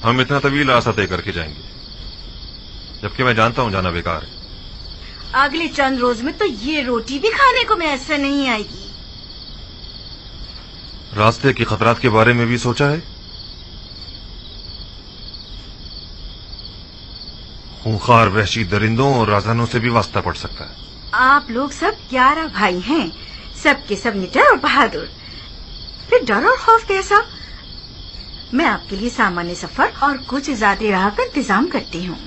हम इतना तवील रास्ता तय करके जाएंगे, जबकि मैं जानता हूं जाना बेकार है। अगले चंद रोज में तो ये रोटी भी खाने को मैसर नहीं आएगी। रास्ते के खतरात के बारे में भी सोचा है? खूंखार वहशी दरिंदों और राजहानों से भी वास्ता पड़ सकता है। आप लोग सब 11 भाई हैं, सब के सब निडर और बहादुर, फिर डर और खौफ कैसा? मैं आपके लिए सामान्य सफर और कुछ ज्यादा राह का इंतजाम करती हूँ।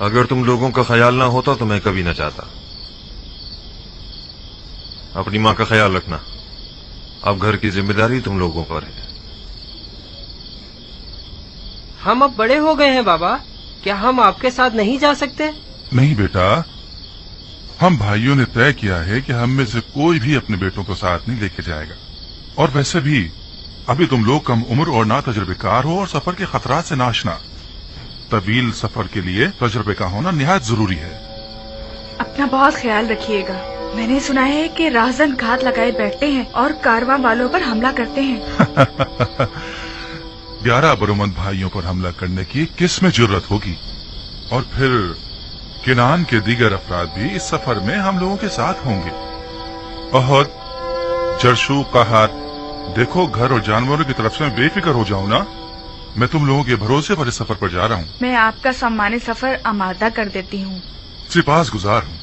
अगर तुम लोगों का ख्याल ना होता तो मैं कभी न चाहता। अपनी माँ का ख्याल रखना। अब घर की जिम्मेदारी तुम लोगों पर है। हम अब बड़े हो गए हैं बाबा, क्या हम आपके साथ नहीं जा सकते? नहीं बेटा, हम भाइयों ने तय किया है कि हम में से कोई भी अपने बेटों को साथ नहीं लेके जाएगा। और वैसे भी अभी तुम लोग कम उम्र और ना तजुर्बेकार हो और सफर के खतरात से नाशना। तवील सफर के लिए तजुर्बे का होना निहायत जरूरी है। अपना बहुत ख्याल रखिएगा। मैंने सुना है कि राहजन घात लगाए बैठते हैं और कारवां वालों पर हमला करते हैं। 11 बरोमंद भाइयों पर हमला करने की किस में जुर्रत होगी? और फिर किनान के दीगर अफराद भी इस सफर में हम लोगों के साथ होंगे। अहद, जरशु, कहत, देखो घर और जानवरों की तरफ से मैं बेफिक्र हो जाऊं ना। मैं तुम लोगों के भरोसे पर इस सफर पर जा रहा हूँ। मैं आपका सम्मानी सफर आमादा कर देती हूँ। सिपास गुजार हूँ।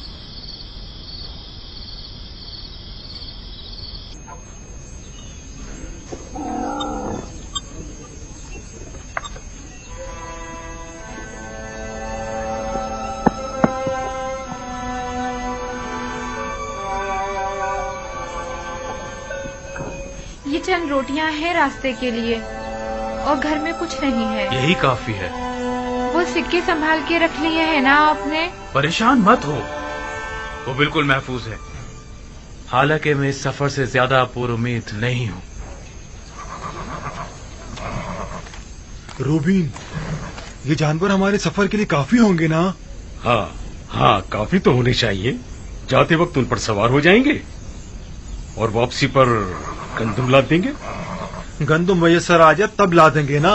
ये चंद रोटियां हैं रास्ते के लिए और घर में कुछ नहीं है। यही काफी है। वो सिक्के संभाल के रख लिए है ना आपने? परेशान मत हो, वो बिल्कुल महफूज है। हालांकि मैं इस सफर से ज्यादा पुरुम्मीद नहीं हूँ। रूबीन, ये जानवर हमारे सफर के लिए काफी होंगे ना? हाँ, काफी तो होने चाहिए। जाते वक्त उन पर सवार हो जाएंगे और वापसी पर गंदुम ला देंगे। गंदुम मैसर आ जाए तब ला देंगे ना।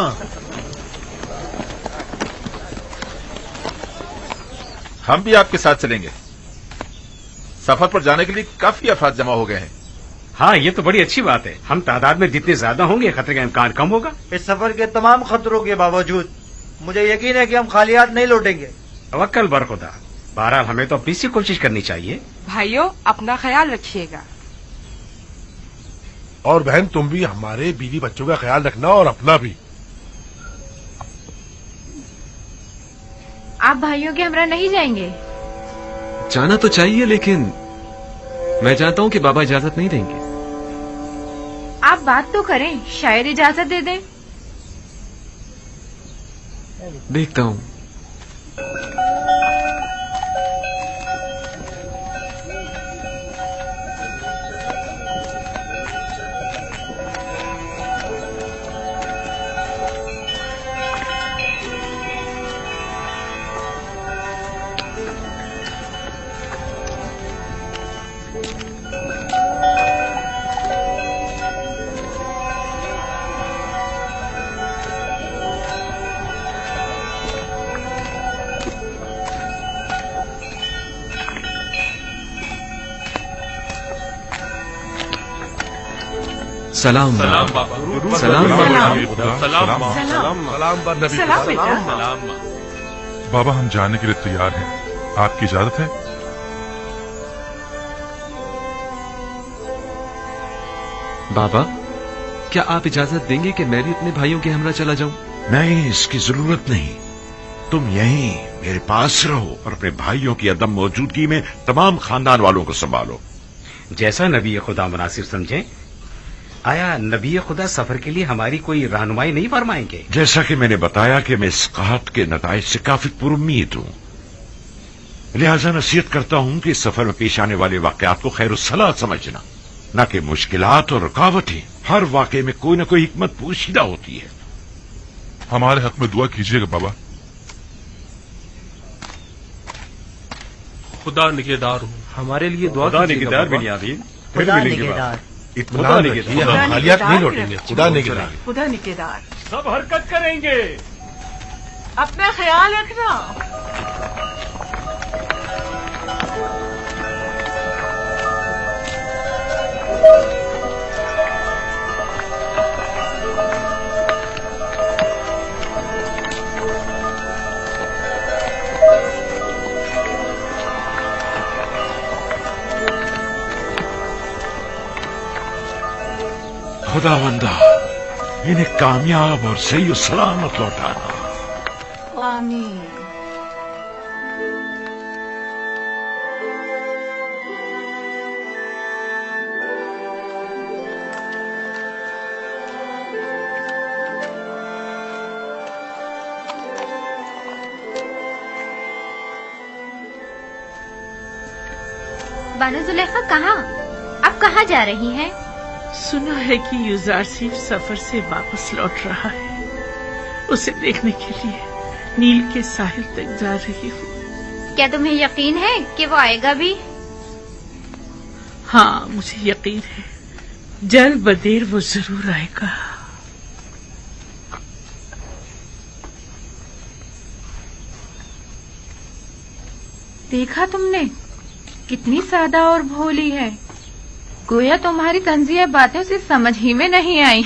हम भी आपके साथ चलेंगे। सफर पर जाने के लिए काफी अफराद जमा हो गए हैं। हाँ, ये तो बड़ी अच्छी बात है। हम तादाद में जितने ज्यादा होंगे खतरे का इम्कान कम होगा। इस सफर के तमाम खतरों के बावजूद मुझे यकीन है कि हम खाली हाथ नहीं लौटेंगे। तवक्कल बर खुदा। बहरहाल हमें तो अपनी सी कोशिश करनी चाहिए। भाइयों, अपना ख्याल रखिएगा। और बहन, तुम भी हमारे बीवी बच्चों का ख्याल रखना और अपना भी। आप भाइयों के हमरा नहीं जाएंगे? जाना तो चाहिए, लेकिन मैं चाहता हूँ कि बाबा इजाजत नहीं देंगे। आप बात तो करें, शायद इजाजत दे दें। देखता हूँ। सलाम बाबा। सलाम बाबा, हम जाने के लिए तैयार हैं। आपकी इजाजत है? बाबा, क्या आप इजाजत देंगे कि मैं भी अपने भाइयों के हमरा चला जाऊं? नहीं, इसकी जरूरत नहीं। तुम यहीं मेरे पास रहो और अपने भाइयों की अदम मौजूदगी में तमाम खानदान वालों को संभालो। जैसा नबी खुदा मुनासिब समझे। आया नबी खुदा सफर के लिए हमारी कोई रहनुमाई नहीं फरमाएंगे? जैसा कि मैंने बताया कि मैं इस कहत के नताइज से काफी पुरुम्मीद हूँ, लिहाजा नसीहत करता हूँ कि इस सफर में पेश आने वाले वाकयात को खैरुस्सलाह समझना, न कि मुश्किलात और रुकावटें। हर वाकये में कोई न कोई हिकमत पोशीदा होती है। हमारे हक में दुआ कीजिएगा बाबा। खुदा निगहदार हूँ। हमारे लिए दुआ खुदा कीजिएगा निगहदार बाबा। बिनियामीन, फिर खुदा मिलेंगे निगहदार। बाबा। इत्मीनान रखिए, हम खालियात नहीं लौटेंगे। खुदा निगहदार। खुदा निगहदार। सब हरकत करेंगे। अपना ख्याल रखना। खुदावंदा इन्हें कामयाब और सही और सलामत लौटाना। आमीन। बानो जुलेखा कहाँ? अब कहाँ जा रही हैं? सुना है कि युजारसीफ सफर से वापस लौट रहा है। उसे देखने के लिए नील के साहिल तक जा रही हूँ। क्या तुम्हें यकीन है कि वो आएगा भी? हाँ, मुझे यकीन है। जल्द बदेर वो जरूर आएगा। देखा तुमने, कितनी सादा और भोली है। गोया तुम्हारी तंजिया बातें उसे समझ ही में नहीं आई।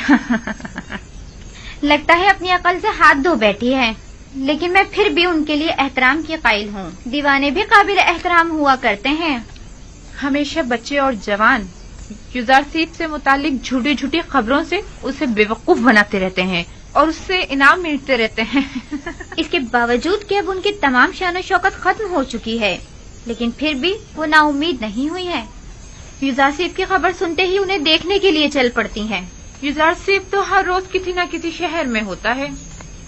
लगता है अपनी अकल से हाथ धो बैठी है, लेकिन मैं फिर भी उनके लिए एहतराम की कायल हूँ। दीवाने भी काबिल एहतराम हुआ करते हैं। हमेशा बच्चे और जवान युजारसीफ से मुतालिक झूठी झूठी खबरों से उसे बेवकूफ बनाते रहते हैं और उससे इनाम मिलते रहते हैं। इसके बावजूद कि अब उनकी तमाम शान शौकत खत्म हो चुकी है, लेकिन फिर भी वो नाउम्मीद नहीं हुई है। युजारसीफ की खबर सुनते ही उन्हें देखने के लिए चल पड़ती हैं। युजारसीफ तो हर रोज किसी न किसी शहर में होता है,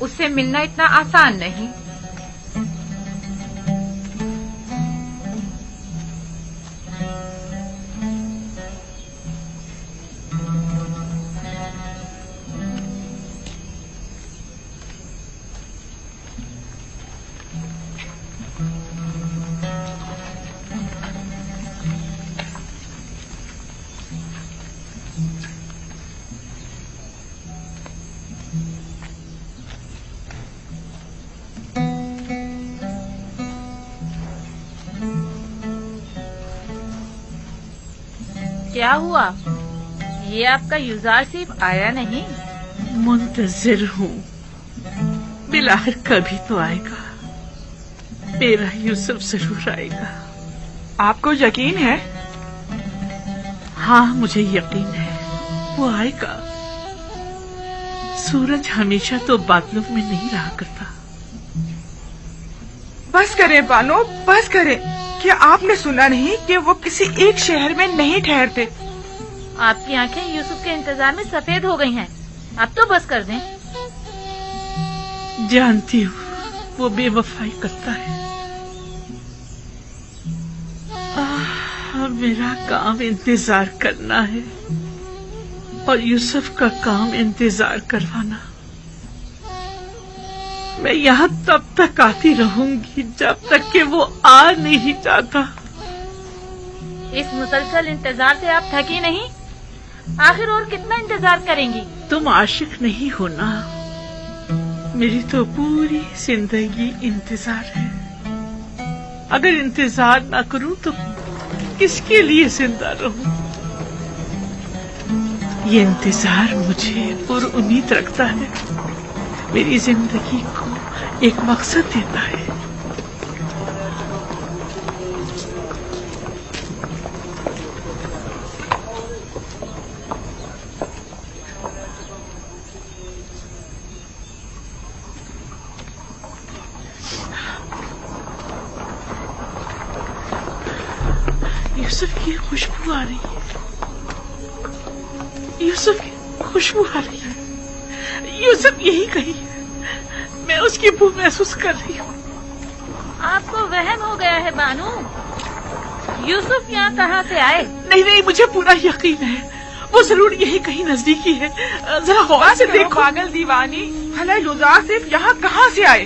उससे मिलना इतना आसान नहीं। क्या हुआ? ये आपका युजारसीफ आया नहीं? मुंतजिर हूँ, बिलाखिर कभी तो आएगा। मेरा यूसुफ जरूर आएगा। आपको यकीन है? हाँ, मुझे यकीन है वो आएगा। सूरज हमेशा तो बादलों में नहीं रहा करता। बस करें बानो, बस करें। क्या आपने सुना नहीं कि वो किसी एक शहर में नहीं ठहरते? आपकी आंखें यूसुफ के इंतजार में सफेद हो गई हैं। अब तो बस कर दें। जानती हूँ वो बेवफाई करता है। मेरा काम इंतजार करना है और यूसुफ का काम इंतजार करवाना। मैं यहाँ तब तक आती रहूंगी जब तक कि वो आ नहीं जाता। इस मुसलसल इंतजार से आप थकी नहीं? आखिर और कितना इंतजार करेंगी? तुम आशिक नहीं हो ना? मेरी तो पूरी जिंदगी इंतजार है। अगर इंतजार ना करूं तो किसके लिए जिंदा रहूं? ये इंतजार मुझे पुरउम्मीद रखता है। मेरी जिंदगी को एक मकसद देता है। यूसुफ की खुशबू आ रही है। यूसुफ की खुशबू आ रही है। यूसुफ यही कहीं है। मैं उसकी बू महसूस कर रही हूँ। आपको वहम हो गया है बानू। यूसुफ यहाँ कहाँ से आए? नहीं नहीं, मुझे पूरा यकीन है वो जरूर यही कहीं नजदीकी है। जरा गौर से देखो। पागल दीवानी, भला युजारसीफ यहाँ कहाँ से आए?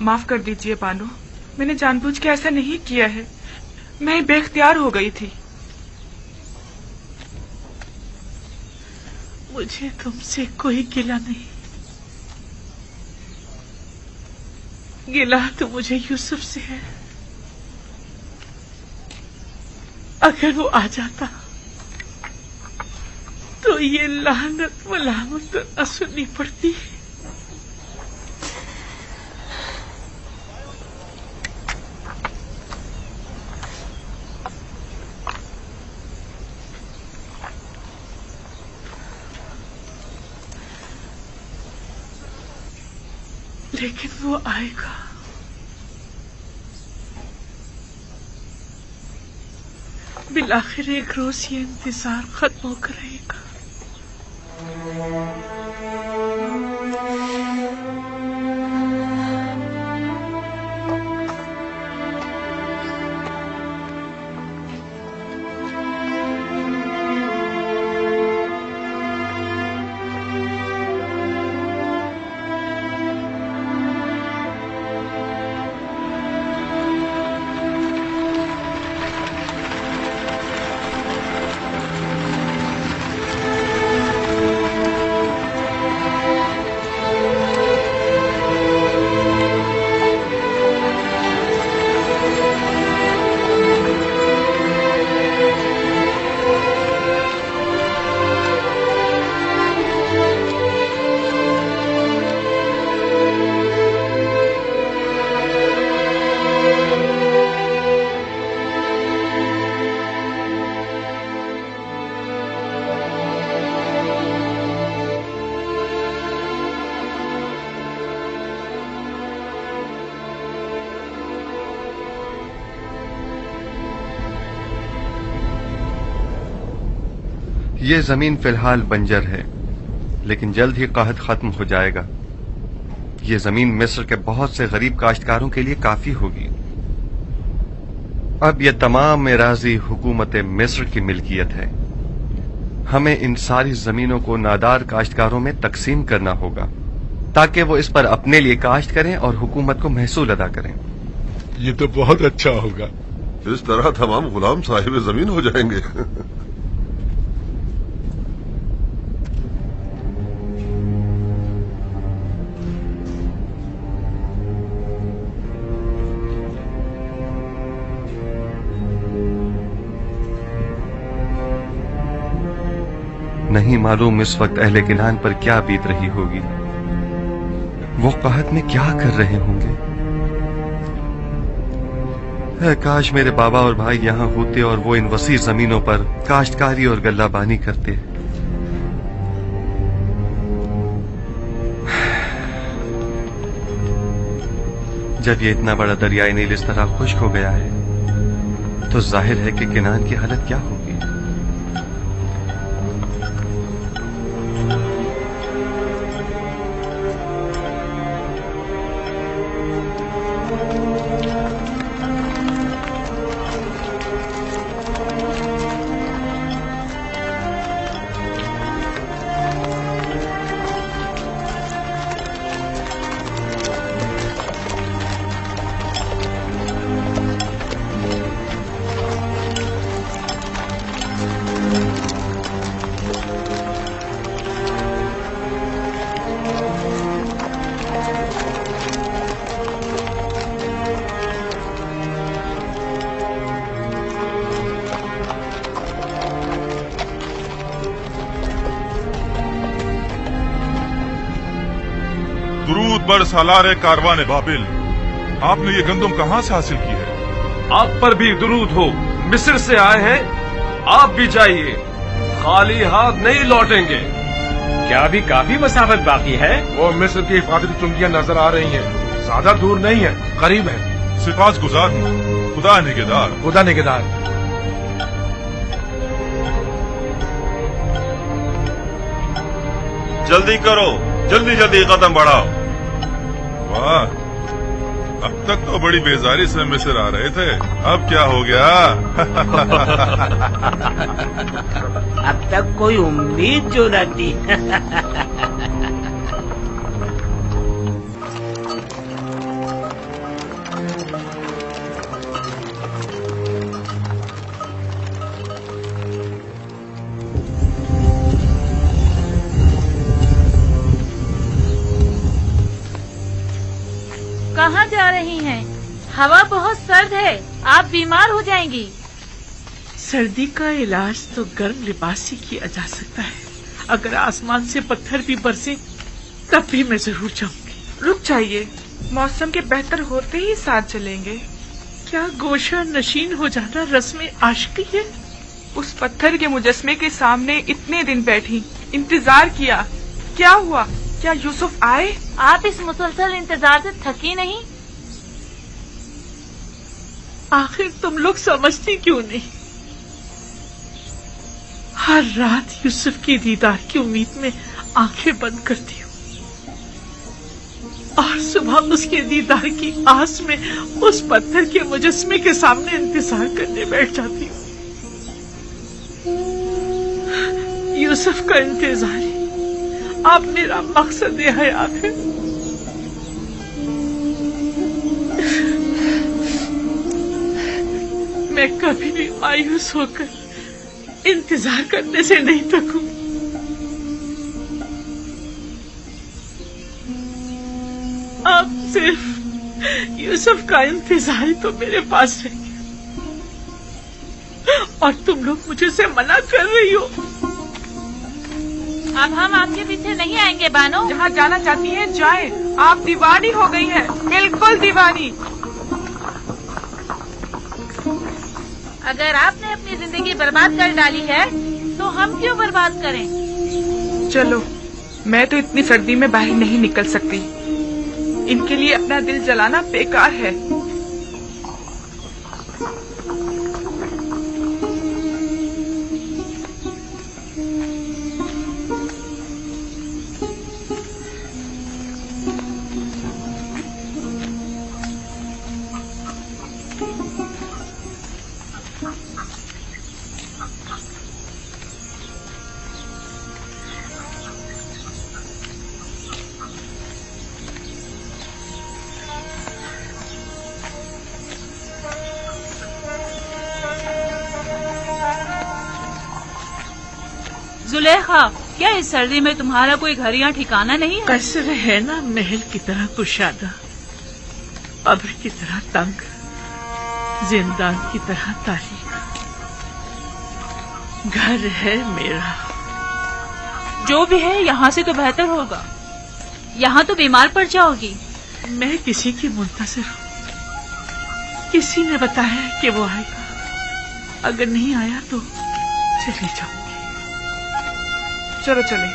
माफ कर दीजिए बानो, मैंने जानबूझ के ऐसा नहीं किया है, मैं बेख्तियार हो गई थी। मुझे तुमसे कोई गिला नहीं, गिला तो मुझे यूसुफ से है। अगर वो आ जाता तो ये लानत मलामत न सुननी पड़ती। लेकिन वो आएगा। बिलाखिर एक रोज ये इंतजार खत्म होकर रहेगा। ये जमीन फिलहाल बंजर है, लेकिन जल्द ही कहत खत्म हो जाएगा। ये जमीन मिस्र के बहुत से गरीब काश्तकारों के लिए काफी होगी। अब यह तमाम एराजी हुकूमत मिस्र की मिल्कियत है। हमें इन सारी जमीनों को नादार काश्तकारों में तकसीम करना होगा ताकि वो इस पर अपने लिए काश्त करें और हुकूमत को महसूल अदा करें। ये तो बहुत अच्छा होगा। इस तरह तमाम गुलाम साहिब जमीन हो जाएंगे। नहीं मालूम इस वक्त अहले किनान पर क्या बीत रही होगी। वो कहत में क्या कर रहे होंगे। काश मेरे बाबा और भाई यहाँ होते और वो इन वसी जमीनों पर काश्तकारी और गल्लाबानी करते। जब ये इतना बड़ा दरियाई नील इस तरह खुश्क हो गया है तो जाहिर है कि किनान की हालत क्या होगी। दुरूद बर सालारे कारवाने बाबिल, आपने ये गंदम कहाँ से हासिल की है? आप पर भी दुरूद हो। मिस्र से आए हैं, आप भी जाइए, खाली हाथ नहीं लौटेंगे। क्या अभी काफी मसाफत बाकी है? वो मिस्र की हिफाजती चुंगियां नजर आ रही हैं, ज्यादा दूर नहीं है, करीब है। सिफात गुजार हूँ, खुदा निगहदार। खुदा निगहदार। जल्दी करो, जल्दी जल्दी कदम बढ़ाओ। वाह, अब तक तो बड़ी बेजारी से मिस्र आ रहे थे, अब क्या हो गया? अब तक कोई उम्मीद जो न थी। जा रही हैं। हवा बहुत सर्द है, आप बीमार हो जाएंगी। सर्दी का इलाज तो गर्म लिबास से किया जा सकता है। अगर आसमान से पत्थर भी बरसे तब भी मैं जरूर जाऊंगी। रुक जाइए, मौसम के बेहतर होते ही साथ चलेंगे। क्या गोशा नशीन हो जाना रस्म आशिकी है? उस पत्थर के मुजस्मे के सामने इतने दिन बैठी, इंतजार किया, क्या हुआ? क्या यूसुफ आए? आप इस मुसलसल इंतजार से थकी नहीं? आखिर तुम लोग समझती क्यों नहीं? हर रात यूसुफ की दीदार की उम्मीद में आंखें बंद करती हूँ और सुबह उसके दीदार की आस में उस पत्थर के मुजस्मे के सामने इंतजार करने बैठ जाती हूँ। यूसुफ का इंतजार ही अब मेरा मकसद हयात है। मैं कभी भी मायूस होकर इंतजार करने से नहीं थकूं। अब सिर्फ यूसुफ का इंतजार ही तो मेरे पास रह गया और तुम लोग मुझे से मना कर रही हो। अब हम आपके पीछे नहीं आएंगे बानो। जहाँ जाना चाहती हैं जाएं। आप दीवानी हो गई हैं, बिल्कुल दीवानी। अगर आपने अपनी जिंदगी बर्बाद कर डाली है तो हम क्यों बर्बाद करें? चलो, मैं तो इतनी सर्दी में बाहर नहीं निकल सकती। इनके लिए अपना दिल जलाना बेकार है। जुलेखा, क्या इस सर्दी में तुम्हारा कोई घर या ठिकाना नहीं है? कसर है ना, महल की तरह कुशादा, कब्र की तरह तंग, जिंदान की तरह तारीख। घर है मेरा। जो भी है यहाँ से तो बेहतर होगा। यहाँ तो बीमार पड़ जाओगी। मैं किसी की मुंतज़िर हूँ। किसी ने बताया कि वो आएगा। अगर नहीं आया तो चली जाऊंगी। चलो चले।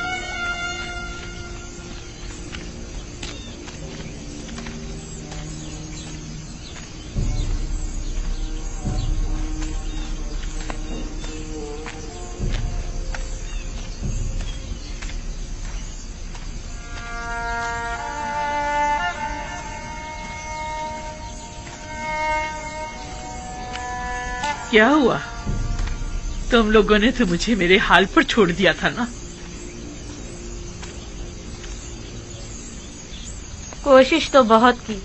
क्या हुआ? तुम लोगों ने तो मुझे मेरे हाल पर छोड़ दिया था ना। कोशिश तो बहुत की,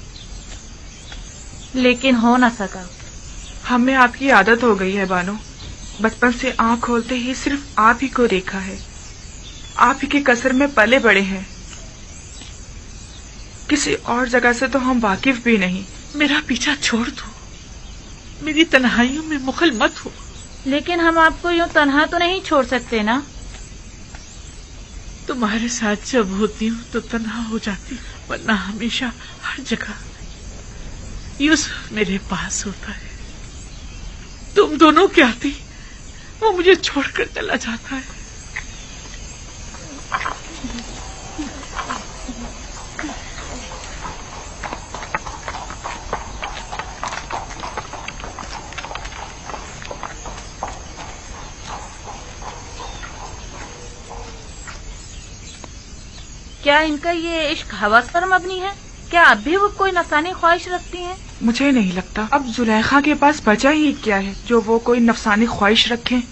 लेकिन हो ना सका। हमें आपकी आदत हो गई है बानो। बचपन से आँख खोलते ही सिर्फ आप ही को देखा है। आप ही के कसर में पले बड़े हैं। किसी और जगह से तो हम वाकिफ भी नहीं। मेरा पीछा छोड़ दो। मेरी तन्हाइयों में मुखल मत हो। लेकिन हम आपको यूं तन्हा तो नहीं छोड़ सकते ना। तुम्हारे साथ जब होती हूँ तो तन्हा हो जाती, वरना हमेशा हर जगह यूसुफ मेरे पास होता है। तुम दोनों क्या थी, वो मुझे छोड़कर चला जाता है। क्या इनका ये इश्क हवस पर मबनी है? क्या अब भी वो कोई नफसानी ख्वाहिश रखती हैं? मुझे नहीं लगता। अब जुलेखा के पास बचा ही क्या है जो वो कोई नफसानी ख्वाहिश रखें।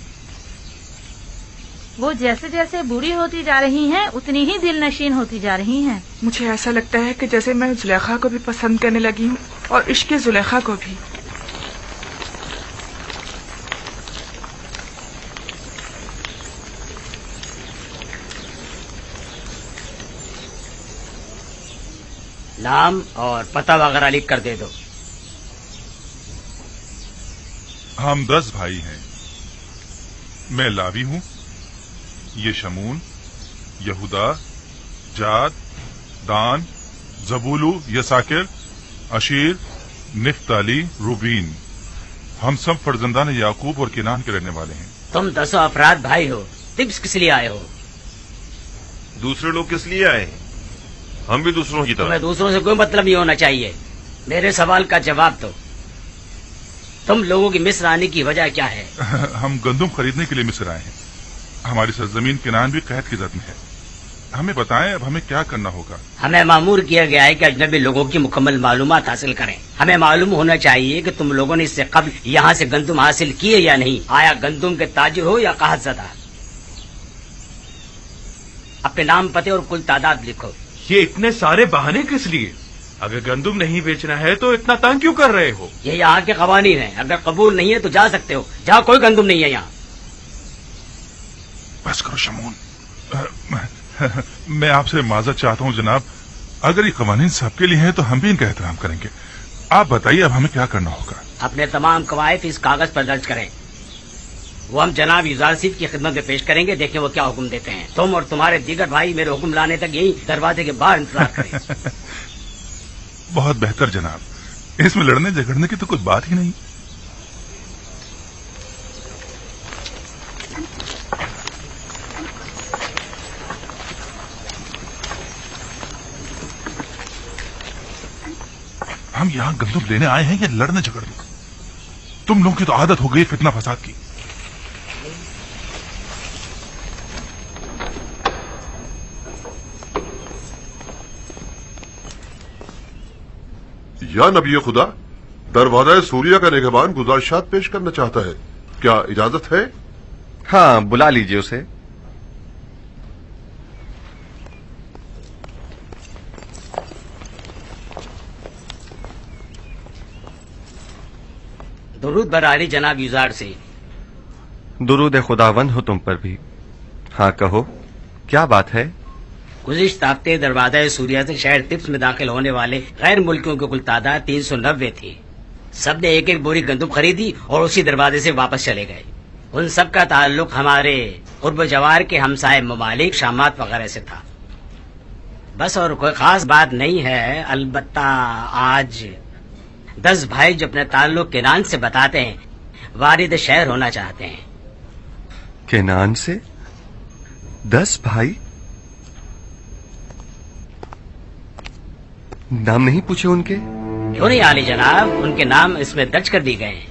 वो जैसे जैसे बूढ़ी होती जा रही हैं, उतनी ही दिल नशीन होती जा रही हैं। मुझे ऐसा लगता है कि जैसे मैं जुलेखा को भी पसंद करने लगी हूँ और इश्क जुलेखा को भी। नाम और पता वगैरह लिख कर दे दो। हम 10 भाई हैं। मैं लावी हूं, ये शमून, यहूदा, जाद, दान, जबूलू, यसाकिर, अशीर, निफ्ताली, रूबीन। हम सब फर्जंदान याकूब और किनान के रहने वाले हैं। तुम 10 अफराद भाई हो, टिप्स किस लिए आए हो? दूसरे लोग किस लिए आए हैं? हम भी दूसरों की तरह। तुम्हें दूसरों से कोई मतलब नहीं होना चाहिए। मेरे सवाल का जवाब दो। तुम लोगों की मिस्र आने की वजह क्या है? हम गंदुम खरीदने के लिए मिस्र आए हैं। हमारी सरजमीन किनान भी कैद की जद में है। हमें बताएं अब हमें क्या करना होगा। हमें मामूर किया गया है कि अजनबी लोगों की मुकम्मल मालूमात हासिल करें। हमें मालूम होना चाहिए कि तुम लोगों ने इससे कबल यहाँ से गंदुम हासिल किए या नहीं। आया गंदुम के ताजिर हो या काहतज़दा। अपने नाम, पते और कुल तादाद लिखो। ये इतने सारे बहाने किस लिए? अगर गंदुम नहीं बेचना है तो इतना तंग क्यों कर रहे हो? ये यहाँ के कवानीन हैं। अगर कबूल नहीं है तो जा सकते हो। जहाँ कोई गंदुम नहीं है यहाँ। बस करो शमून। मैं आपसे माजरत चाहता हूँ जनाब। अगर ये कवानीन सबके लिए हैं तो हम भी इनका एहतराम करेंगे। आप बताइए अब हमें क्या करना होगा। अपने तमाम कवायद इस कागज पर दर्ज करें। वो हम जनाब यूजारसीफ की खिदमत में पेश करेंगे। देखें वो क्या हुक्म देते हैं। तुम और तुम्हारे दीगर भाई मेरे हुक्म लाने तक यही दरवाजे के बाहर इंतजार करें। बहुत बेहतर जनाब। इसमें लड़ने झगड़ने की तो कोई बात ही नहीं। हम यहाँ गंदुम लेने आए हैं या लड़ने झगड़ने? तुम लोगों की तो आदत हो गई फितना फसाद की। या नबी खुदा, दरवाजा सूरिया का निगहबान गुजारिशात पेश करना चाहता है। क्या इजाजत है? हाँ, बुला लीजिए उसे। दुरूद बरारी जनाब यूजार से। दुरूद खुदावंद हो तुम पर भी। हाँ कहो, क्या बात है? गुज़िश्ता हफ्ते दरवाजा सूरिया से शहर तिब्स में दाखिल होने वाले गैर मुल्कियों की कुल तादाद 390 थी। सबने एक एक बोरी गंदुम खरीदी और उसी दरवाजे से वापस चले गए। उन सब का ताल्लुक हमारे उर्ब जवार के हमसाए ममालिक शामात वगैरह से था। बस और कोई खास बात नहीं है। अलबत्ता आज 10 भाई जो अपने ताल्लुक किनान से बताते हैं वारिद शहर होना चाहते हैं। किनान से 10 भाई? नाम नहीं पूछे उनके? क्यों नहीं आली जनाब, उनके नाम इसमें दर्ज कर दिए गए हैं।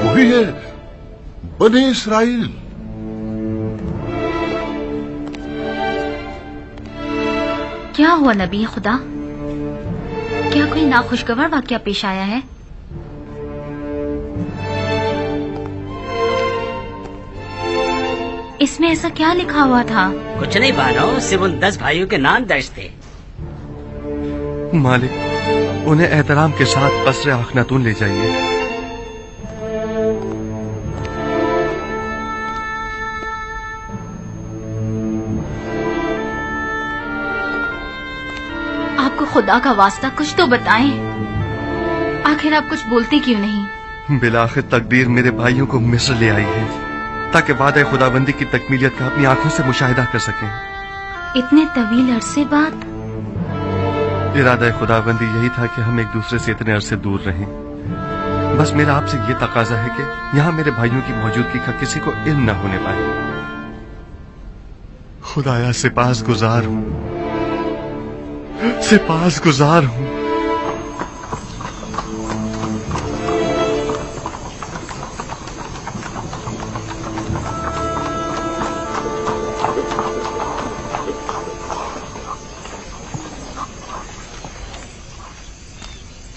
वही है, बने इसराइल। क्या हुआ नबी खुदा? क्या कोई नाखुशगवार वाकया पेश आया है? इसमें ऐसा क्या लिखा हुआ था? कुछ नहीं बानो, सिर्फ उन 10 भाइयों के नाम दर्ज थे। मालिक, उन्हें एहतराम के साथ कसरे अखनातून ले जाइए। आपको खुदा का वास्ता कुछ तो बताएं। आखिर आप कुछ बोलते क्यों नहीं? बिलाखिर तकदीर मेरे भाइयों को मिस्र ले आई है ताकि वादा खुदाबंदी की तकमीलियत का अपनी आंखों से मुशाहिदा कर सकें। इतने तवील अरसे बाद? इरादा खुदाबंदी यही था कि हम एक दूसरे से इतने अरसे दूर रहें। बस मेरा आपसे ये तकाजा है कि यहाँ मेरे भाइयों की मौजूदगी का किसी को इल्म न होने पाए। खुदाया सिपासगुजार हूँ, सिपासगुजार हूँ।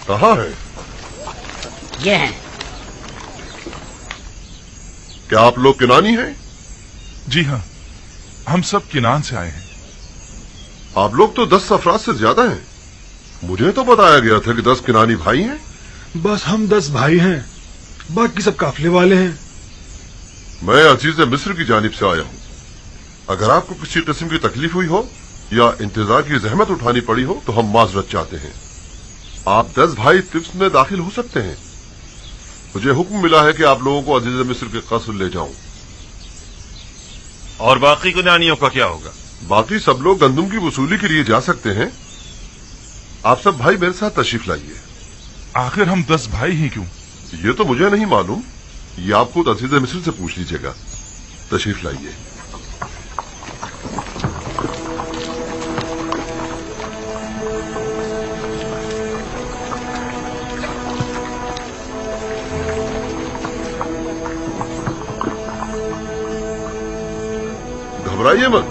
कहाँ है? ये हैं। क्या आप लोग किनानी हैं? जी हाँ, हम सब किनान से आए हैं। आप लोग तो 10 अफराद से ज्यादा हैं। मुझे तो बताया गया था कि 10 किनानी भाई हैं। बस हम 10 भाई हैं, बाकी सब काफिले वाले हैं। मैं अजीज मिस्र की जानिब से आया हूँ। अगर आपको किसी किस्म की तकलीफ हुई हो या इंतजार की जहमत उठानी पड़ी हो तो हम माजरत चाहते हैं। आप 10 भाई तिब्स में दाखिल हो सकते हैं। मुझे हुक्म मिला है कि आप लोगों को अजीज मिस्र के कस्र ले जाऊं। और बाकी कुनानियों का क्या होगा? बाकी सब लोग गंदुम की वसूली के लिए जा सकते हैं। आप सब भाई मेरे साथ तशरीफ लाइए। आखिर हम 10 भाई ही क्यों? ये तो मुझे नहीं मालूम, ये आप खुद अजीज मिस्र से पूछ लीजिएगा। तशरीफ लाइए। घबराइए मत,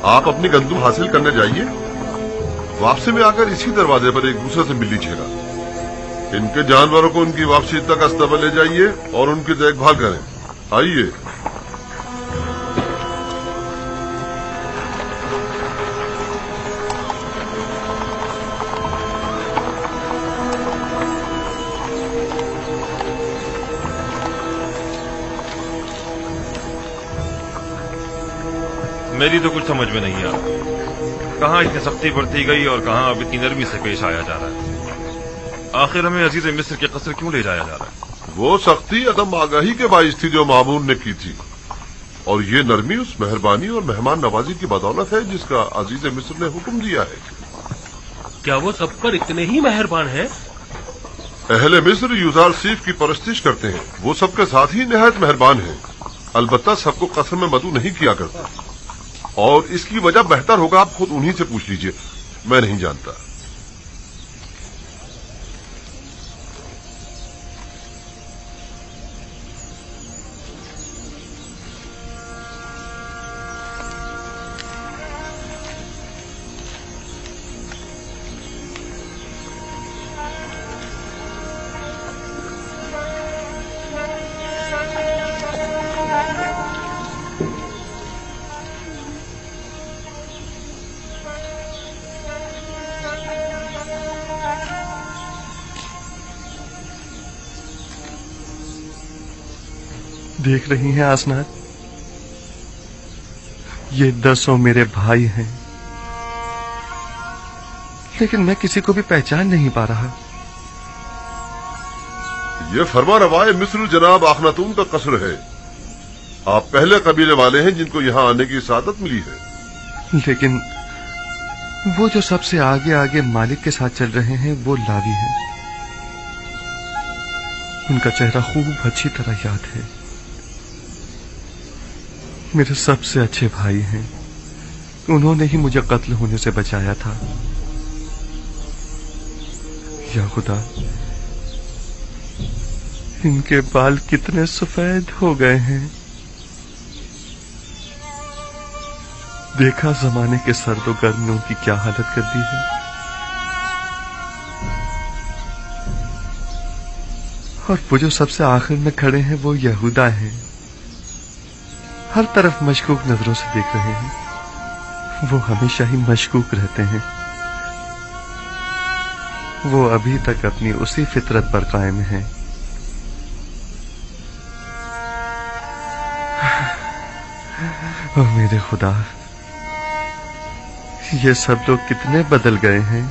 आप अपनी गंदुम हासिल करने जाइए। वापसी में आकर इसी दरवाजे पर एक दूसरे से मिल लीजिएगा। इनके जानवरों को उनकी वापसी तक अस्तबल ले जाइए और उनकी देखभाल करें। आइए। मेरी तो कुछ समझ में नहीं आ रहा, कहाँ इतनी सख्ती बरती गई और कहाँ अब इतनी नरमी से पेश आया जा रहा है। आखिर हमें अजीज मिस्र के कस्र क्यों ले जाया जा रहा है? वो सख्ती अदम आगाही के बाइस थी जो मामून ने की थी, और ये नरमी उस मेहरबानी और मेहमान नवाजी की बदौलत है जिसका अजीज मिस्र ने हुक्म दिया है। क्या वो सब पर इतने ही मेहरबान हैं? अहले मिस्र यूजार सीफ की परस्तिश करते हैं। वो सबके साथ ही निहायत मेहरबान हैं। अलबत्ता सबको कस्र में मदू नहीं किया करता, और इसकी वजह बेहतर होगा आप खुद उन्हीं से पूछ लीजिए। मैं नहीं जानता। देख रही हैं आसनाद, ये 10 मेरे भाई हैं, लेकिन मैं किसी को भी पहचान नहीं पा रहा। ये फरमा रवाए मिस्र जनाब आखनातून का कस्र है। आप पहले कबीले वाले हैं जिनको यहाँ आने की सादत मिली है। लेकिन वो जो सबसे आगे आगे मालिक के साथ चल रहे हैं वो लावी हैं। उनका चेहरा खूब अच्छी तरह याद है। मेरे सबसे अच्छे भाई हैं। उन्होंने ही मुझे कत्ल होने से बचाया था। या खुदा, इनके बाल कितने सफेद हो गए हैं। देखा जमाने के सर्द गर्म ने उनकी क्या हालत कर दी है। और वो जो सबसे आखिर में खड़े हैं वो यहूदा हैं। हर तरफ मशकूक नजरों से देख रहे हैं। वो हमेशा ही मशकूक रहते हैं। वो अभी तक अपनी उसी फितरत पर कायम हैं। ओ मेरे खुदा, ये सब लोग कितने बदल गए हैं।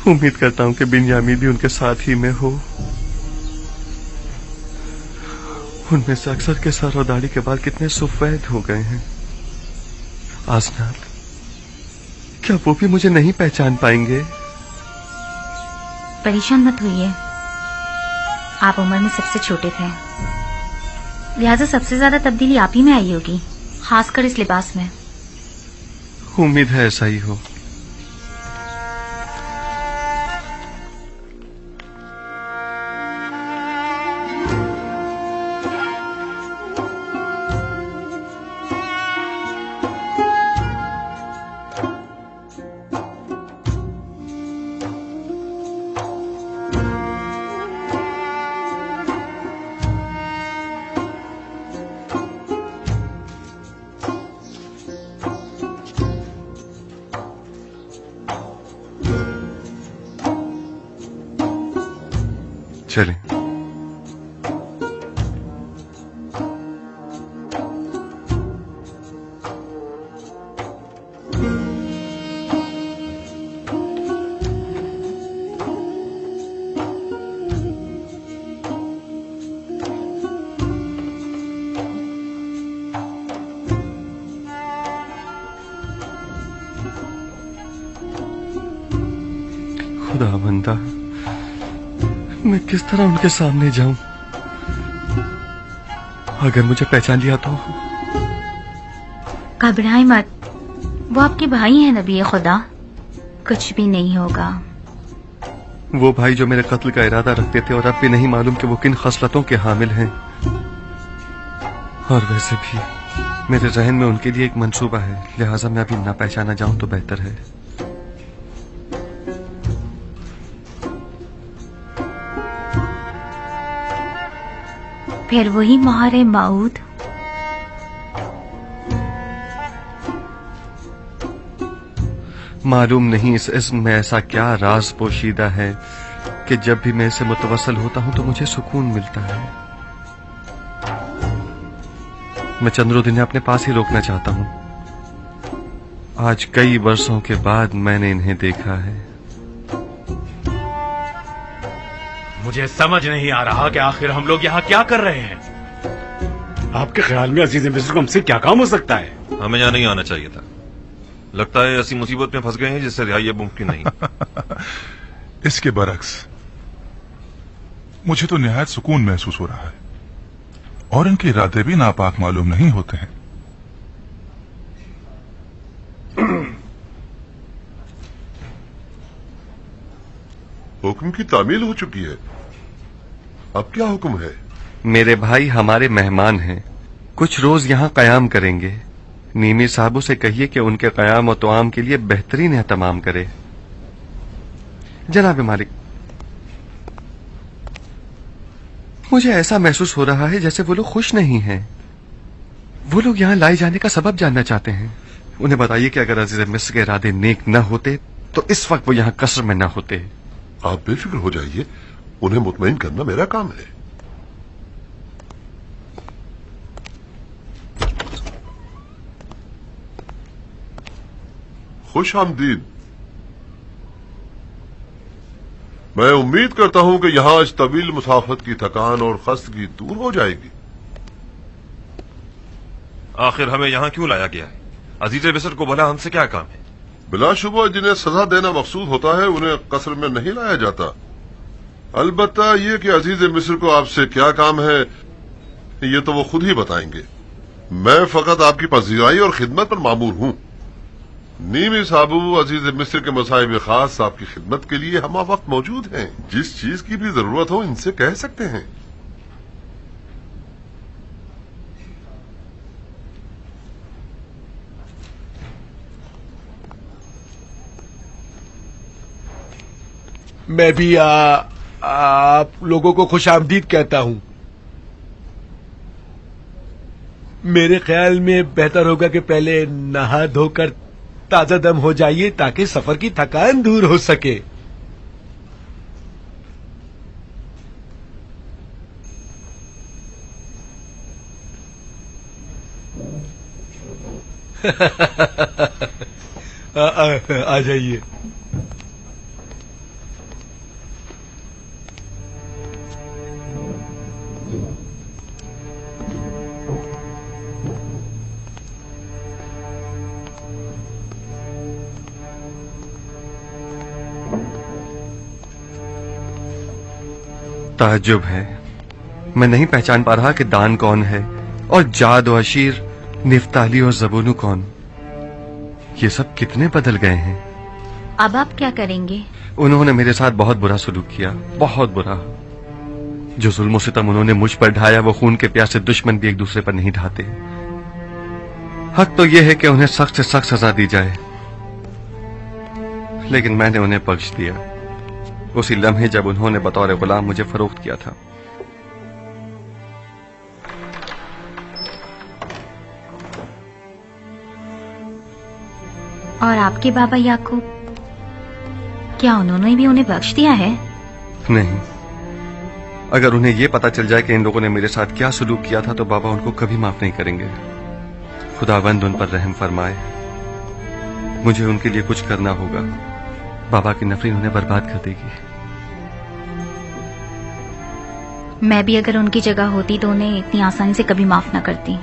उम्मीद करता हूं कि बिन्यामीन भी उनके साथ ही में हो। उनमें से अक्सर के सर और दाढ़ी के बाल कितने सफेद हो गए हैं। आसनाद, क्या वो भी मुझे नहीं पहचान पाएंगे? परेशान मत होइए, आप उम्र में सबसे छोटे थे, लिहाजा सबसे ज्यादा तब्दीली आप ही में आई होगी, खासकर इस लिबास में। उम्मीद है ऐसा ही हो। चलें। खुदावंदा, मैं किस तरह उनके सामने जाऊं? अगर मुझे पहचान लिया तो? घबराए मत, वो आपके भाई हैं नबी खुदा, कुछ भी नहीं होगा। वो भाई जो मेरे कत्ल का इरादा रखते थे और अब भी नहीं मालूम कि वो किन खसलतों के हामिल हैं। और वैसे भी मेरे जहन में उनके लिए एक मंसूबा है, लिहाजा मैं अभी ना पहचाना जाऊं तो बेहतर है। फिर वही मोहर माऊद। मालूम नहीं इस इस्म में ऐसा क्या राज पोशीदा है कि जब भी मैं इसे मुतवस्सल होता हूं तो मुझे सुकून मिलता है। मैं चंद्रोद इन्हें अपने पास ही रोकना चाहता हूं। आज कई वर्षों के बाद मैंने इन्हें देखा है। मुझे समझ नहीं आ रहा कि आखिर हम लोग यहाँ क्या कर रहे हैं। आपके ख्याल में अजीज मिस्र को हमसे क्या काम हो सकता है? हमें यहाँ नहीं आना चाहिए था। लगता है ऐसी मुसीबत में फंस गए हैं जिससे रिहाई अब मुमकिन नहीं। इसके बरक्स मुझे तो निहायत सुकून महसूस हो रहा है और इनके इरादे भी नापाक मालूम नहीं होते हैं। हुक्म की तामील हो चुकी है, अब क्या हुक्म है? मेरे भाई हमारे मेहमान हैं, कुछ रोज यहाँ कयाम करेंगे। नीमी साहबों से कहिए कि उनके कयाम और तोआम के लिए बेहतरीन एहतमाम करे। जनाब मालिक, मुझे ऐसा महसूस हो रहा है जैसे वो लोग खुश नहीं हैं। वो लोग यहाँ लाए जाने का सबब जानना चाहते हैं। उन्हें बताइए कि अगर अजीज मिस्र के इरादे नेक न होते तो इस वक्त वो यहाँ कसर में न होते। आप बेफिक्र हो जाइए, उन्हें मुतमईन करना मेरा काम है। खुश आमदीद। मैं उम्मीद करता हूं कि यहां इस तवील मुसाफत की थकान और खस्तगी दूर हो जाएगी। आखिर हमें यहाँ क्यों लाया गया है? अजीज मिस्र को भला हमसे क्या काम है? बिलाशुबा जिन्हें सजा देना मकसूद होता है उन्हें कसर में नहीं लाया जाता। अलबत्ता ये कि अजीज मिस्र को आपसे क्या काम है ये तो वो खुद ही बताएंगे। मैं फकत आपकी पजीराई और खिदमत पर मामूर हूं। नीमी साबू अजीज मिस्र के मसाइब खास आपकी खिदमत के लिए हम वक्त मौजूद हैं। जिस चीज की भी जरूरत हो इनसे कह सकते हैं। मैं भी आप लोगों को खुशामदीद कहता हूं। मेरे ख्याल में बेहतर होगा कि पहले नहा धोकर ताजा दम हो जाइए ताकि सफर की थकान दूर हो सके। आ जाइए। ताज्जुब है, मैं नहीं पहचान पा रहा कि दान कौन है और जाद और अशीर, निफ्ताली और जबूनू कौन। ये सब कितने बदल गए हैं। अब आप क्या करेंगे? उन्होंने मेरे साथ बहुत बुरा सलूक किया, बहुत बुरा। जो जुल्म सितम उन्होंने मुझ पर ढाया वो खून के प्यासे दुश्मन भी एक दूसरे पर नहीं ढाते। हक तो यह है कि उन्हें सख्त से सख्त सजा दी जाए, लेकिन मैंने उन्हें बख्श दिया उसी लम्हे जब उन्होंने बतौर गुलाम मुझे फरोख्त किया था। और आपके बाबा याकूब, क्या उन्होंने भी उन्हें बख्श दिया है? नहीं, अगर उन्हें यह पता चल जाए कि इन लोगों ने मेरे साथ क्या सलूक किया था तो बाबा उनको कभी माफ नहीं करेंगे। खुदावंद उन पर रहम फरमाए। मुझे उनके लिए कुछ करना होगा। बाबा की नफरत उन्हें बर्बाद कर देगी। मैं भी अगर उनकी जगह होती तो उन्हें इतनी आसानी से कभी माफ न करती।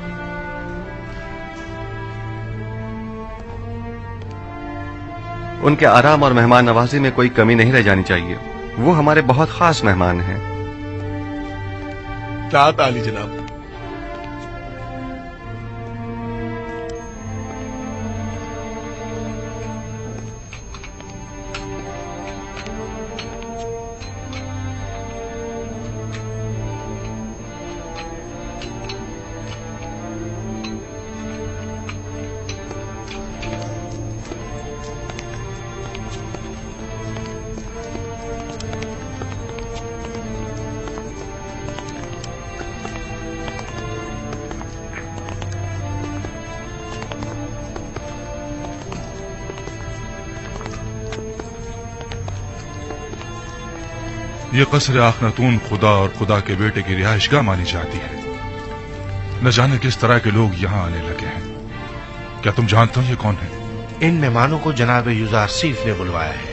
उनके आराम और मेहमान नवाजी में कोई कमी नहीं रह जानी चाहिए। वो हमारे बहुत खास मेहमान हैं। तात आली जनाब। ये कसर आखनतून खुदा और खुदा के बेटे की रिहाइशगाह मानी जाती है। न जाने किस तरह के लोग यहाँ आने लगे हैं। क्या तुम जानते हो ये कौन है? इन मेहमानों को जनाब युजारसीफ ने बुलवाया है।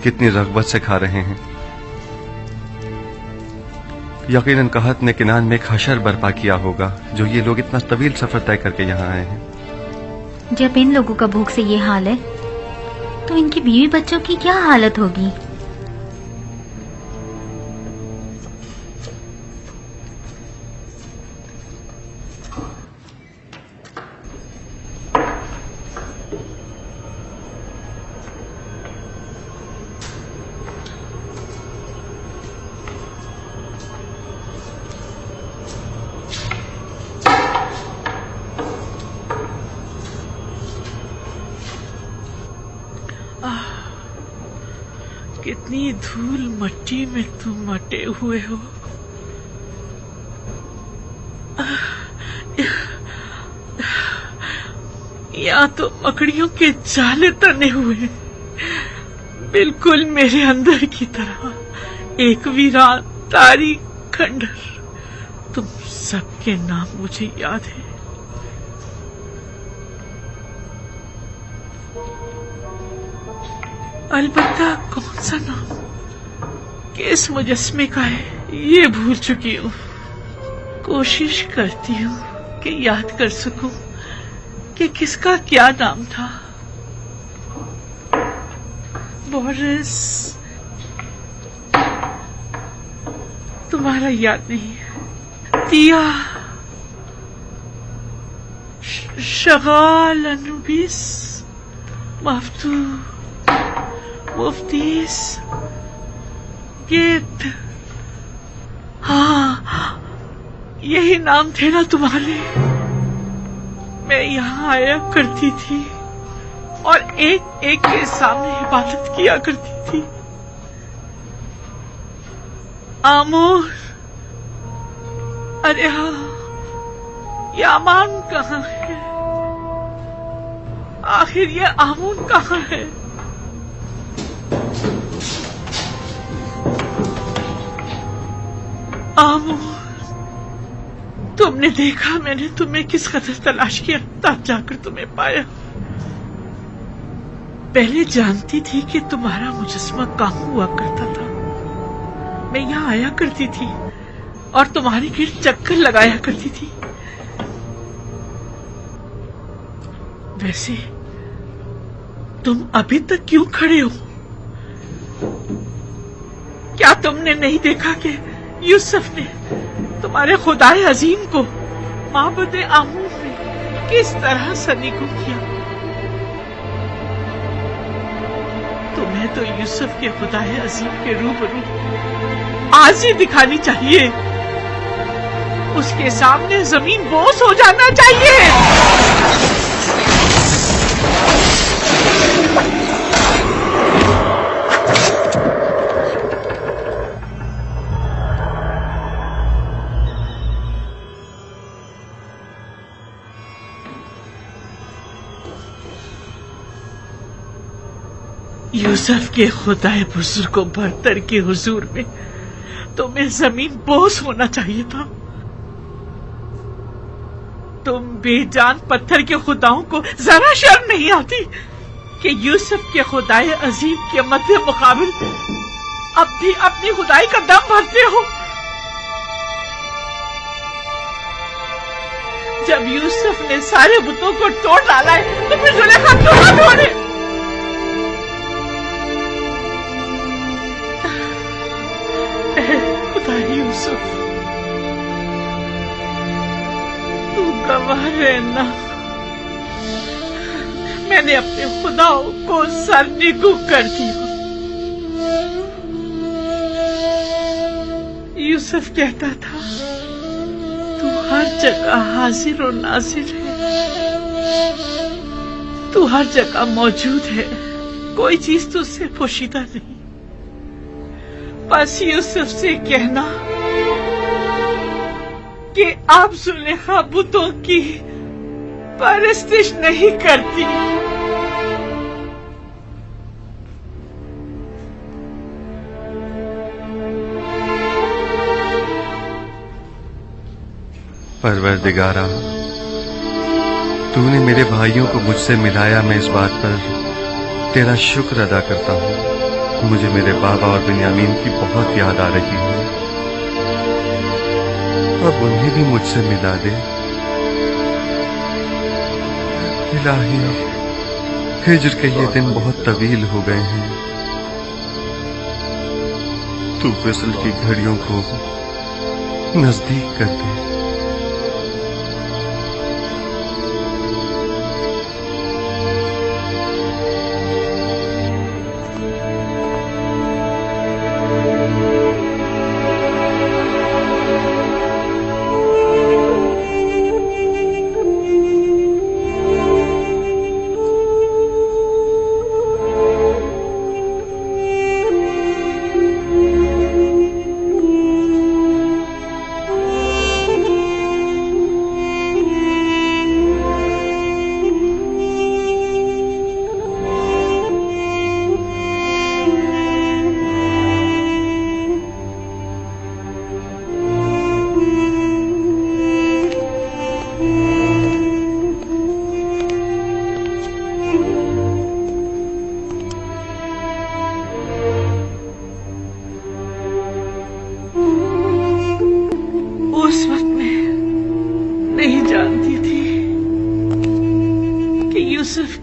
कितनी रग़बत से खा रहे हैं। यकीनन कहत ने किनान में एक हशर बर्पा किया होगा जो ये लोग इतना तवील सफर तय करके यहाँ आए हैं। जब इन लोगों का भूख से ये हाल है तो इनकी बीवी बच्चों की क्या हालत होगी। कितनी धूल मट्टी में तुम मटे हुए हो। यहाँ तो मकड़ियों के जाले तने हुए, बिल्कुल मेरे अंदर की तरह एक वीरान तारीख खंडर। तुम सबके नाम मुझे याद है। अलबत्ता कौन सा नाम किस मुजस्मे का है ये भूल चुकी हूँ। कोशिश करती हूँ कि याद कर सकूं कि किसका क्या नाम था। बोरिस, तुम्हारा याद नहीं है। तिया, शगाल, अनुबिस, मफ्तू, मुफ्तीस, गेट। हाँ, यही नाम थे ना तुम्हारे। मैं यहाँ आया करती थी और एक एक के सामने इबादत किया करती थी। आमोर, अरे हाँ, ये आमान कहाँ है? आखिर ये आमून कहाँ है? आमोर, तुमने देखा मैंने तुम्हें किस कदर तलाश किया, तब जाकर तुम्हें पाया। पहले जानती थी कि तुम्हारा मुजस्मा कहाँ हुआ करता था, मैं यहाँ आया करती थी और तुम्हारी गिर्द चक्कर लगाया करती थी। वैसे तुम अभी तक क्यों खड़े हो? क्या तुमने नहीं देखा कि यूसुफ ने तुम्हारे खुदाए अजीम को माबद आमूर में किस तरह सलीको किया? तुम्हें तो यूसुफ के खुदाए अजीम के रूबरू आज ही दिखानी चाहिए। उसके सामने जमीन बोस हो जाना चाहिए। यूसुफ के खुदाए बुजुर्गों बरतर के हुजूर में तुम्हें जमीन बोस होना चाहिए था। तुम बेजान पत्थर के खुदाओं को जरा शर्म नहीं आती कि यूसुफ के खुदाए अजीम के मध्य मुकाबिल अब भी अपनी खुदाई का दम भरते हो। जब यूसुफ ने सारे बुतों को तोड़ डाला है तो फिर जुलेखा क्यों ना तोड़े? खुदा यूसुफ, तू गवाह रहना, मैंने अपने खुदाओं को सरनिगू कर दिया। यूसुफ कहता था तू हर जगह हाजिर और नाजिर है, तू हर जगह मौजूद है, कोई चीज तुझसे पोशीदा नहीं। बस यूसुफ से कहना कि आप जुलेखा बुतों की परस्तिश नहीं करती। परवरदिगारा, तूने मेरे भाइयों को मुझसे मिलाया, मैं इस बात पर तेरा शुक्र अदा करता हूँ। मुझे मेरे बाबा और बिन्यामीन की बहुत याद आ रही है, अब उन्हें भी मुझसे मिला दे। इलाही, हिज्र के ये दिन बहुत तवील हो गए हैं, तू विसल की घड़ियों को नजदीक कर दे।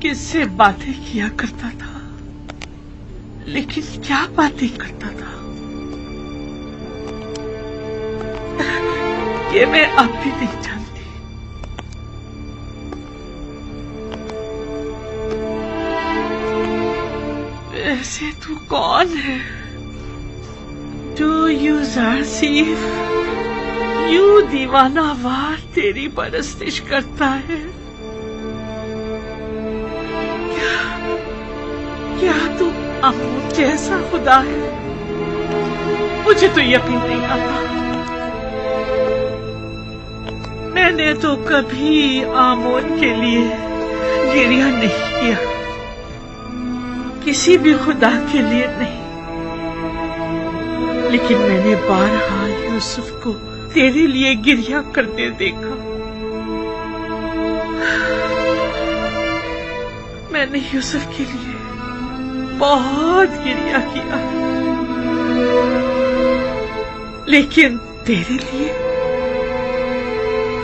किससे बातें किया करता था, लेकिन क्या बातें करता था ये मैं अब भी नहीं जानती। वैसे तू कौन है जो यूसुफ यूं दीवाना वार तेरी परस्तिश करता है? क्या तू अमून जैसा खुदा है? मुझे तो यकीन नहीं आता। मैंने तो कभी आमोन के लिए गिरिया नहीं किया, किसी भी खुदा के लिए नहीं, लेकिन मैंने बारहा यूसुफ को तेरे लिए गिरिया करते देखा। मैंने यूसुफ के लिए बहुत गिरिया किया, लेकिन तेरे लिए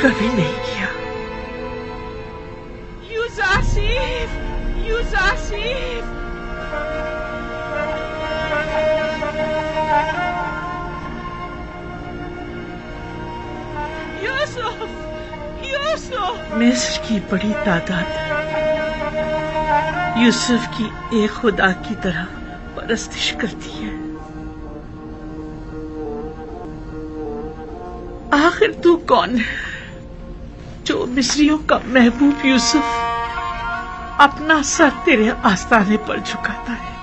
कभी नहीं किया। यूजासिफ, यूजासिफ, यूसुफ, यूसुफ। मिस्र की बड़ी तादाद यूसुफ की एक खुदा की तरह परस्तिश करती है। आखिर तू कौन है जो मिस्रियों का महबूब यूसुफ अपना सर तेरे आस्ताने पर झुकाता है?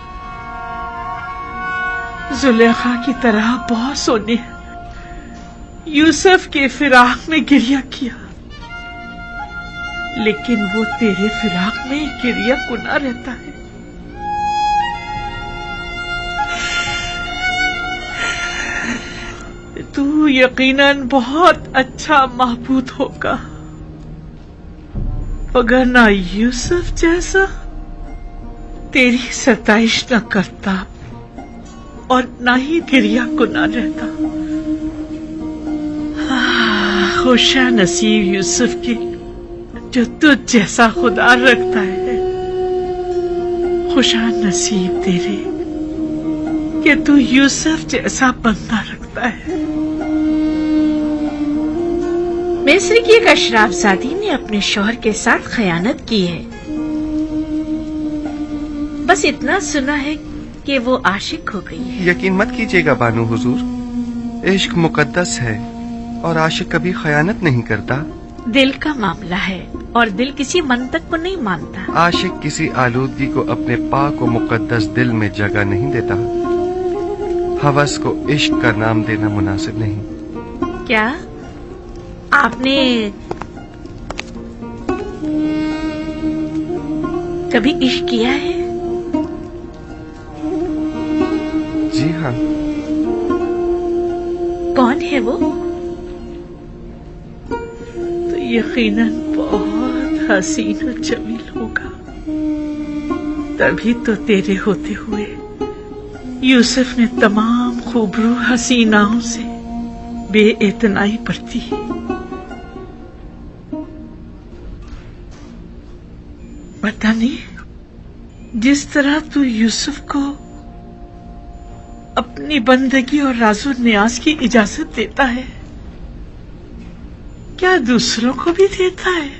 जुलेखा की तरह बहुतों ने यूसुफ के फिराक में गिरिया किया, लेकिन वो तेरे फिराक में गिरिया कुना रहता है। तू यकीनन बहुत अच्छा महबूद होगा, मगर ना यूसुफ जैसा तेरी सताइश न करता और ना ही गिरिया कुना रहता। खुशा नसीब यूसुफ की जो तुझ जैसा खुदा रखता है। खुशा नसीब तेरे कि तू यूसुफ जैसा बंदा रखता है। मिस्र की एक अशराफजादी ने अपने शौहर के साथ खयानत की है। बस इतना सुना है कि वो आशिक हो गई है। यकीन मत कीजिएगा बानू हुजूर, इश्क मुकद्दस है और आशिक कभी खयानत नहीं करता। दिल का मामला है और दिल किसी मंतक को नहीं मानता। आशिक किसी आलूदगी को अपने पाक और मुकद्दस दिल में जगह नहीं देता। हवस को इश्क का नाम देना मुनासिब नहीं। क्या आपने कभी इश्क किया है? जी हाँ। कौन है वो? तो यकीनन बहुत हसीन और जमील होगा, तभी तो तेरे होते हुए यूसुफ ने तमाम खूबरू हसीनाओं से बेइतनाई बरती। पता नहीं जिस तरह तू यूसुफ को अपनी बंदगी और राजो न्याज की इजाजत देता है, क्या दूसरों को भी देता है?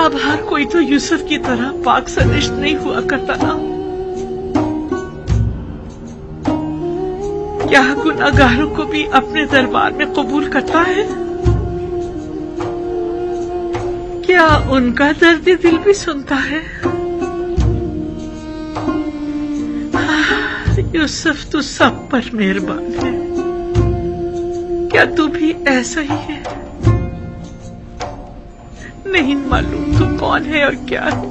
अब हर कोई तो यूसुफ की तरह पाक सनिष्ठ नहीं हुआ करता ना। क्या गुनाहगारों को भी अपने दरबार में कबूल करता है? क्या उनका दर्द दिल भी सुनता है? यूसुफ तू सब पर मेहरबान है। क्या तू भी ऐसा ही है? नहीं मालूम तू कौन है और क्या है,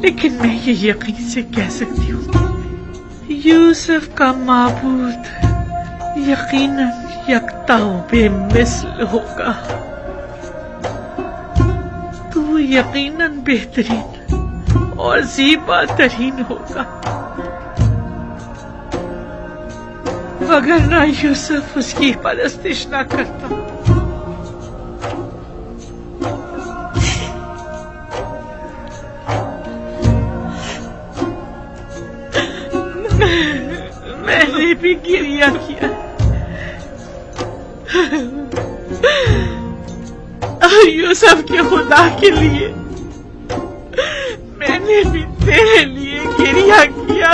लेकिन मैं ये यकीन से कह सकती हूँ यूसुफ का माबूद यकीनन यकता बेमिसल होगा। तू यकीनन बेहतरीन और ज़ीबा तरीन होगा, अगर ना यूसुफ उसकी परस्तिश ना करता। मैंने भी गिरिया किया यूसुफ के खुदा के लिए। मैंने भी तेरे लिए गिरिया किया।